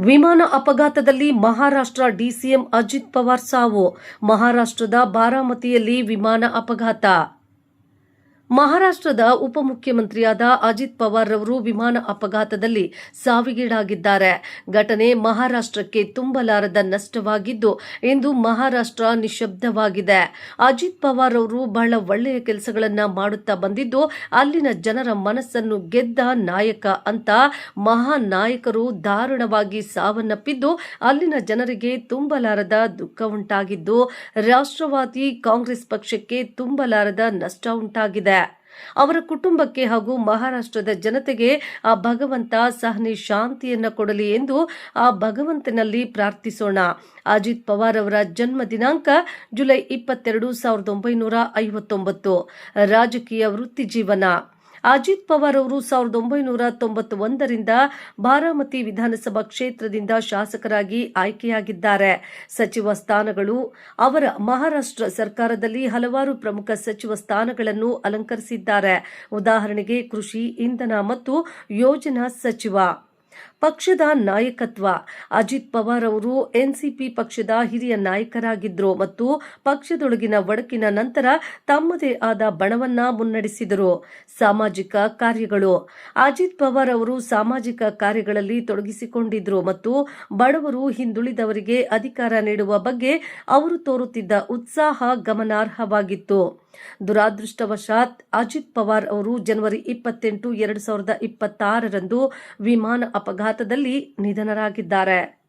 ವಿಮಾನ ಅಪಘಾತದಲ್ಲಿ ಮಹಾರಾಷ್ಟ್ರ ಡಿಸಿಎಂ ಅಜಿತ್ ಪವಾರ್ ಸಾವು. ಮಹಾರಾಷ್ಟ್ರದ ಬಾರಾಮತಿಯಲ್ಲಿ ವಿಮಾನ ಅಪಘಾತ. ಮಹಾರಾಷ್ಟ್ರದ ಉಪಮುಖ್ಯಮಂತ್ರಿಯಾದ ಅಜಿತ್ ಪವಾರ್ ರವರು ವಿಮಾನ ಅಪಘಾತದಲ್ಲಿ ಸಾವಿಗೀಡಾಗಿದ್ದಾರೆ. ಘಟನೆ ಮಹಾರಾಷ್ಟ್ರಕ್ಕೆ ತುಂಬಲಾರದ ನಷ್ಟವಾಗಿದ್ದು, ಇಂದು ಮಹಾರಾಷ್ಟ್ರ ನಿಶ್ಶಬ್ದವಾಗಿದೆ. ಅಜಿತ್ ಪವಾರ್ ಅವರು ಬಹಳ ಒಳ್ಳೆಯ ಕೆಲಸಗಳನ್ನ ಮಾಡುತ್ತಾ ಬಂದಿದ್ದು, ಅಲ್ಲಿನ ಜನರ ಮನಸ್ಸನ್ನು ಗೆದ್ದ ನಾಯಕ ಅಂತ ಮಹಾನ್ ನಾಯಕರು ದಾರುಣವಾಗಿ ಸಾವನ್ನಪ್ಪಿದ್ದು, ಅಲ್ಲಿನ ಜನರಿಗೆ ತುಂಬಲಾರದ ದುಃಖ ಉಂಟಾಗಿದ್ದು, ರಾಷ್ಟ್ರವಾದಿ ಕಾಂಗ್ರೆಸ್ ಪಕ್ಷಕ್ಕೆ ತುಂಬಲಾರದ ನಷ್ಟ ಉಂಟಾಗಿದೆ. ಅವರ ಕುಟುಂಬಕ್ಕೆ ಹಾಗೂ ಮಹಾರಾಷ್ಟ್ರದ ಜನತೆಗೆ ಆ ಭಗವಂತ ಸಹನೆ ಶಾಂತಿಯನ್ನ ಕೊಡಲಿ ಎಂದು ಆ ಭಗವಂತನಲ್ಲಿ ಪ್ರಾರ್ಥಿಸೋಣ. ಅಜಿತ್ ಪವಾರ್ ಅವರ ಜನ್ಮ ದಿನಾಂಕ ಜುಲೈ 22, 1959. ರಾಜಕೀಯ ವೃತ್ತಿ ಜೀವನ. ಅಜಿತ್ ಪವಾರ್ ಅವರು 1991ರಿಂದ ಬಾರಾಮತಿ ವಿಧಾನಸಭಾ ಕ್ಷೇತ್ರದಿಂದ ಶಾಸಕರಾಗಿ ಆಯ್ಕೆಯಾಗಿದ್ದಾರೆ. ಸಚಿವ ಸ್ಥಾನಗಳು. ಅವರ ಮಹಾರಾಷ್ಟ್ರ ಸರ್ಕಾರದಲ್ಲಿ ಹಲವಾರು ಪ್ರಮುಖ ಸಚಿವ ಸ್ಥಾನಗಳನ್ನು ಅಲಂಕರಿಸಿದ್ದಾರೆ. ಉದಾಹರಣೆಗೆ ಕೃಷಿ, ಇಂಧನ ಮತ್ತು ಯೋಜನಾ ಸಚಿವ. ಪಕ್ಷದ ನಾಯಕತ್ವ. ಅಜಿತ್ ಪವಾರ್ ಅವರು ಎನ್ಸಿಪಿ ಪಕ್ಷದ ಹಿರಿಯ ನಾಯಕರಾಗಿದ್ದರು ಮತ್ತು ಪಕ್ಷದೊಳಗಿನ ಒಡಕಿನ ನಂತರ ತಮ್ಮದೇ ಆದ ಬಣವನ್ನ ಮುನ್ನಡೆಸಿದರು. ಸಾಮಾಜಿಕ ಕಾರ್ಯಗಳು. ಅಜಿತ್ ಪವಾರ್ ಅವರು ಸಾಮಾಜಿಕ ಕಾರ್ಯಗಳಲ್ಲಿ ತೊಡಗಿಸಿಕೊಂಡಿದ್ದರು ಮತ್ತು ಬಡವರು, ಹಿಂದುಳಿದವರಿಗೆ ಅಧಿಕಾರ ನೀಡುವ ಬಗ್ಗೆ ಅವರು ತೋರುತ್ತಿದ್ದ ಉತ್ಸಾಹ ಗಮನಾರ್ಹವಾಗಿತ್ತು. ದುರಾದೃಷ್ಟವಶಾತ್ ಅಜಿತ್ ಪವಾರ್ ಅವರು ಜನವರಿ 28, 2026ರಂದು ವಿಮಾನ ಅಪಘಾತದಲ್ಲಿ ನಿಧನರಾಗಿದ್ದಾರೆ.